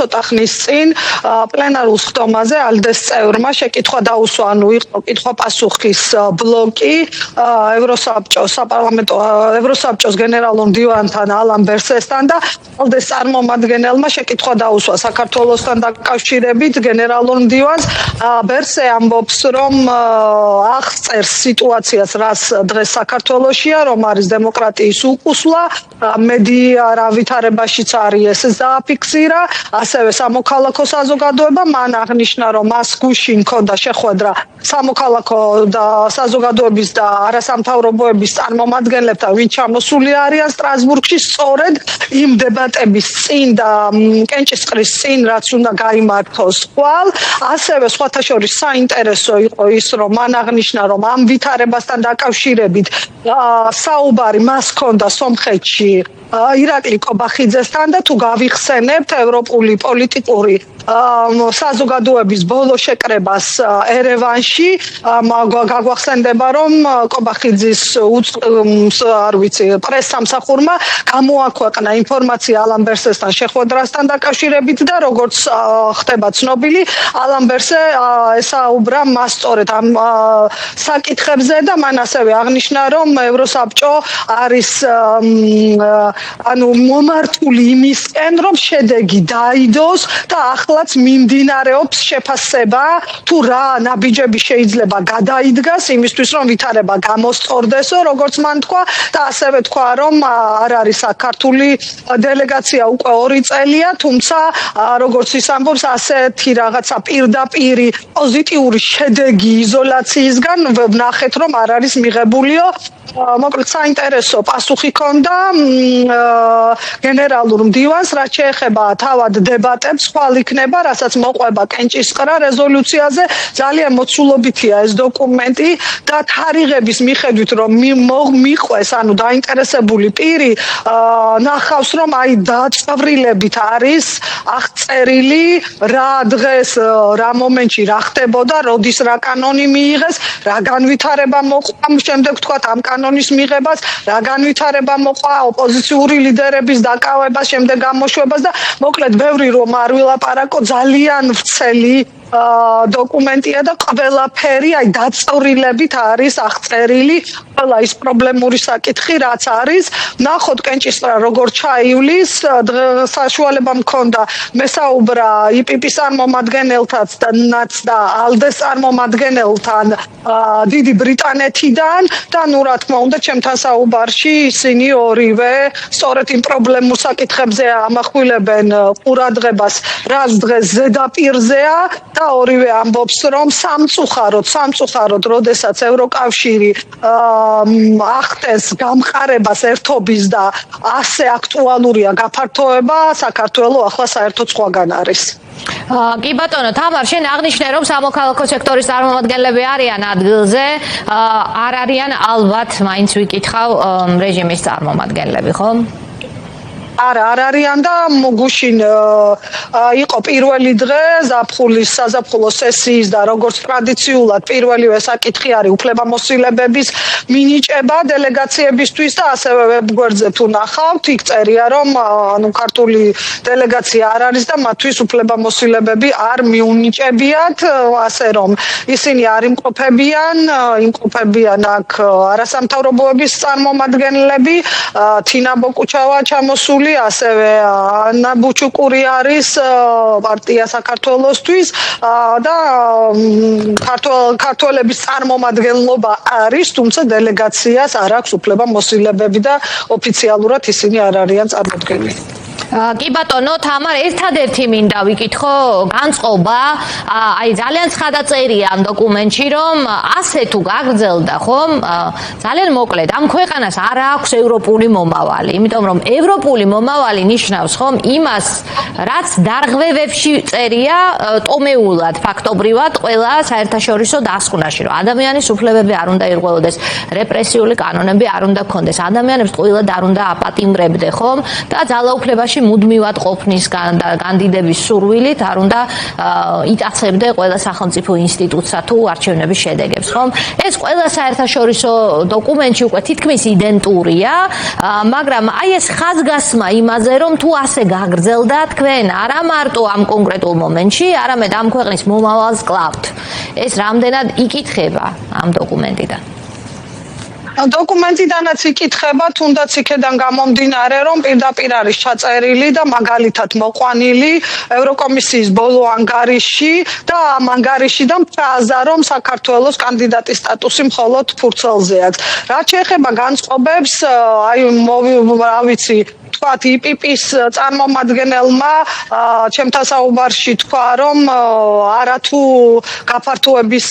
ცოტა ხნის წინ პლენარულ ხდომაზე ალდეს წევრმა შეკითხვა დაუსვა, ანუ იყო კითხვა-პასუხის ბლოკი ევროსაბჭოს გენერალურ მდივანთან ალან ბერსესთან და ალდეს წარმომადგენელმა შეკითხვა დაუსვა საქართველოსთან დაკავშირებით გენერალურ მდივანს. ბერსე ამბობს, რომ აღწერს სიტუაციას, რაც დღეს საქართველოშია, რომ არის დემოკრატიის უკუსლა, მედია ვითარებაშიც არის ეს დააფიქსირა, ასევე სამოქალაქო საზოგადოება. მან აღნიშნა, რომ მას გუშინ ჰქონდა შეხვედრა სამოქალაქო და საზოგადოების და არასამთავრობოების წარმომადგენლებთან, ვინც ჩამოსული არიან სტრასბურგში, სწორედ იმ დებატების წინ და კენჭისყრის წინ, რაც უნდა გაიმართოს ხვალ. ასევე სხვათა შორის საინტერესო იყო ის, რომ მან აღნიშნა, რომ ამ ვითარებასთან დაკავშირებით საუბარი მას ჰქონდა სომხეთში ირაკლი კობახიძესთან და თუ გავიხსენებთ ევროპული პოლიტიკური საზოგადოების ბოლო შეკრებას ერევანში, გაგვახსენდება, რომ კობახიძის პრესსამსახურმა გამოაქვეყნა ინფორმაცია ალან ბერსესთან შეხვედრასთან დაკავშირებით და როგორც ხდება ცნობილი, ალან ბერსე ესაუბრა მას სწორედ ამ საკითხებზე და მან ასევე აღნიშნა, რომ ევროსაბჭო არის მომართული იმისკენ, რომ შედეგი დაიდოს და ახლაც მიმდინარეობს შეფასება, თუ რა ნაბიჯები შეიძლება გადაიდგას იმისთვის, რომ ვითარება გამოსწორდესო, როგორც მან თქვა და ასევე თქვა, რომ არ არის საქართველოს დელეგაცია უკვე 2 წელია, თუმცა როგორც ის ამბობს, ასეთი რაღაცა პირდაპირი პოზიტიური შედეგი იზოლაციისგან ვნახეთ, რომ არ არის მიღებულიო. მოკლედ საინტერესო პასუხი ჰქონდა გენერალურ მდივანს, რაც შეეხება თავად დებატებს, ხვალ იქნება, რასაც მოყვება კენჭისყრა რეზოლუციაზე. ძალიან მოცულობითია ეს დოკუმენტი და თარიღების მიხედვით, რომ მიყვეს, ანუ დაინტერესებული პირი ნახავს, რომ აი დაწვრილებით არის აღწერილი რა დღეს, რა მომენტში რა ხდებოდა, როდის რა კანონი მიიღეს, რა განვითარება მოყვა, შემდეგ თქვათ ამ კანონის მიღებას, რა განვითარება მოყვა ოპოზიციური ლიდერების დაკავებას, შემდეგ გამოშვებას და მოკლედ ბევრი რომ არ ვილაპარაკო, ძალიან ვრცელი დოკუმენტია და ყველაფერი აი დაწვრილებით არის აღწერილი, ყველა ის პრობლემური საკითხი რაც არის. ნახოთ კენჭისყრა როგორ ჩაივლის, საშუალება მქონდა მესაუბრა იპიპის წარმომადგენელთანაც და ალდეს წარმომადგენელთან დიდი ბრიტანეთიდან და ნუ რა თქმა უნდა ჩემთან საუბარში ისინი ორივე სწორედ იმ პრობლემურ საკითხებზე ამახვილებენ ყურადღებას, რაც დღეს ზედაპირზეა და ორივე ამბობს, რომ სამწუხაროდ, როდესაც ევროკავშირი ახდენს გამყარებას ერთობის და ასე აქტუალურია გაფართოება, საქართველოს ახლა საერთოდ სხვაგან არის. კი ბატონო, თამარ, შენ აღნიშნე, რომ სამოქალაქო სექტორის წარმომადგენლები არიან ადგილზე, არ არიან ალბათ, მაინც ვიკითხავ, რეჟიმის წარმომადგენლები, ხო? არა, არ არიან და გუშინ იყო პირველი დღე საზაფხულო სესიის და როგორც ტრადიციულად პირველივე საკითხი არის უფლებამოსილებების მინიჭება დელეგაციებისთვის და ასევე ვებგვერდზე თუ ნახავთ, იქ წერია, რომ ქართული დელეგაცია არ არის და მათთვის უფლებამოსილებები არ მიუნიჭებიათ, ასე რომ ისინი არ იმყოფებიან აქ არასამთავრობოების წარმომადგენლები, თინა ბოკუჩავა ჩამოსული, ასევე ანა ბუჩუკური არის პარტია საქართველოსთვის და ქართველების წარმომადგენლობა არის, თუმცა დელეგაციას არ აქვს უფლებამოსილებები და ოფიციალურად ისინი არ არიან წარმოდგენილი. კი ბატონო, თამარ, ერთადერთი მინდა ვიკითხო განწყობა, აი ძალიან ცხადაწერია ამ დოკუმენტში, რომ ასე თუ გაგრძელდა, ხომ? ძალიან მოკლედ, ამ ქვეყანას არ აქვს ევროპული მომავალი, იმიტომ რომ ევროპული მომავალი ნიშნავს, ხომ, იმას, რაც დარღვევებში წერია ტომეულად, ფაქტობრივად, ყველა საერთაშორისო დასკვნაში, რომ ადამიანის უფლებები არ უნდა ირღვეოდეს, რეპრესიული კანონები არ უნდა ქონდეს, ადამიანებს ტყუილად არ უნდა აპატიმრებდე, ხომ? და ძალაუფლებაში დოკუმენტში მუდმივად ყოფნის კანდიდების სურვილით არ უნდა იტაცებდე ყველა სახელმწიფო ინსტიტუტსა თუ არჩევნების შედეგებს, ხომ? ეს ყველა საერთაშორისო დოკუმენტში უკვე თითქმის იდენტურია, მაგრამ აი ეს ხაზგასმა იმაზე, რომ თუ ასე გაგრძელდა თქვენ არა მარტო ამ კონკრეტულ მომენტში, არამედ ამ ქვეყნის მომავალს კლავთ. ეს რამდენად იკითხება ამ დოკუმენტიდან? დოკუმენტიდანაც იკითხება, თუნდაც იქედან გამომდინარე, რომ პირდაპირ არის ჩაწერილი და მაგალითად მოყვანილი ევროკომისიის ბოლო ანგარიში და ამ ანგარიშიდან ფრაზა, რომ საქართველოს კანდიდატის სტატუსი მხოლოდ ფურცელზე აქვს. რაც შეეხება განწყობებს, აი რა ვიცი, თქვათ იპიპის წარმომადგენელმა ჩემთან საუბარში თქვა, რომ არათუ გაფართოების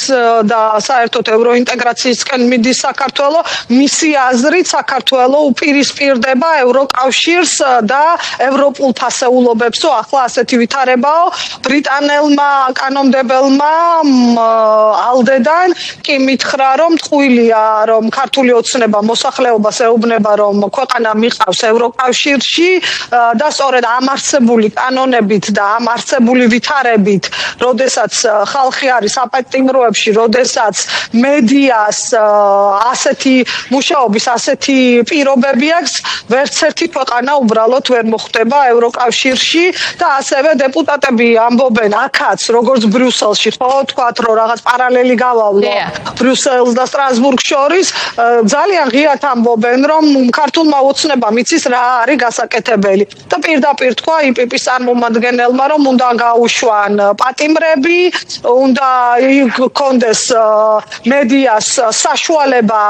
და საერთოდ ევროინტეგრაციისკენ მიდის საქართველო, მისი აზრით საქართველო უპირისპირდება ევროკავშირს და ევროპულ ფასეულობებსო, ახლა ასეთი ვითარებაო. ბრიტანელმა კანონმდებელმა ალდედან კი მითხრა, რომ ტყუილია, რომ ქართული ოცნება მოსახლეობას ეუბნება, რომ ქვეყანა მიყავს ევროკავშირში და სწორედ ამ არსებული კანონებით და ამ არსებული ვითარებით, როდესაც ხალხი არის საპატიმროებში, როდესაც მედიას ასეთი მუშაობის ასეთი პირობები აქვს, ვერც ერთი ქვეყანა უბრალოდ ვერ მოხვდება ევროკავშირში და ასევე დეპუტატები ამბობენ აქაც, როგორც ბრიუსელში, ხო, თქვათ, რომ რაღაც პარალელი გავავლო ბრიუსელს და სტრასბურგს შორის, ძალიან ღიად ამბობენ, რომ ქართულმა ოცნებამ იცის რა არის გასაკეთებელი და პირდაპირ თქვა იპიპის წარმომადგენელმა, რომ უნდა გაუშვან პატიმრები, უნდა იქონდეს მედიას საშუალება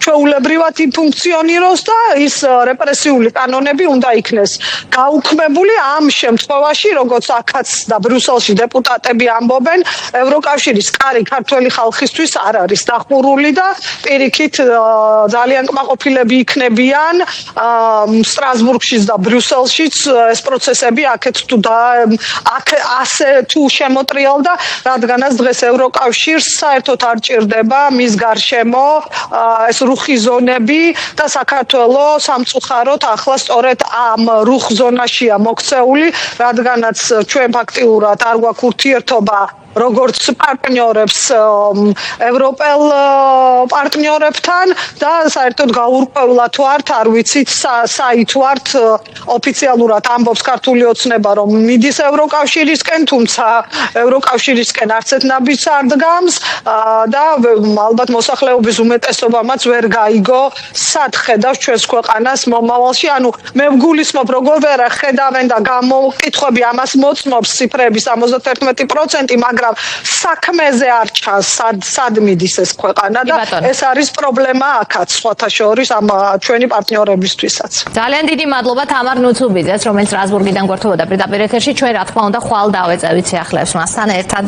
ჩვეულებრივად ფუნქციონიროს და ის რეპრესიული კანონები უნდა იქნეს გაუქმებული. ამ შემთხვევაში, როგორც აქაც და ბრიუსელში დეპუტატები ამბობენ, ევროკავშირის კარი ქართველი ხალხისთვის არ არის დახურული და პირიქით ძალიან კმაყოფილები იქნებიან სტრასბურგშიც და ბრიუსელშიც ეს პროცესები აქეთ ასე თუ შემოტრიალდა, რადგანაც დღეს ევროკავშირს საერთოდ არ ჭირდება მის გარშემო ეს რუხი ზონები და საქართველო სამწუხაროდ ახლა სწორედ ამ რუხ ზონაშია მოქცეული, რადგანაც ჩვენ ფაქტიურად არ გვაქვს ურთიერთობა როგორც პარტნიორებს ევროპელ პარტნიორებთან და საერთოდ გაურკვევლად ვართ, არ ვიცით საით ვართ, ოფიციალურად ამბობს ქართული ოცნება, რომ მიდის ევროკავშირისკენ, თუმცა ევროკავშირისკენ არც ერთ ნაბიჯს არ დგამს და ალბათ მოსახლეობის უმეტესობამაც ვერ გაიგო, სად ხედავს ჩვენს ქვეყანას მომავალში. ანუ მე ვგულისხმობ, როგორ ვერ ხედავენ და გამოკითხვები ამას მოწმობს ციფრები 71%, მაგრამ საქმეზე არ ჩანს, სად მიდის ეს ქვეყანა და ეს არის პრობლემა აქაც სხვათა შორის ამ ჩვენი პარტნიორებისთვისაც. ძალიან დიდი მადლობა თამარ ნუცუბიძეს, რომელიც სტრასბურგიდან გვერდებოდა პირდაპირ ეთერში. ჩვენ რა თქმა უნდა ხვალ დავეწევით სიახლეებს მასთან ერთად.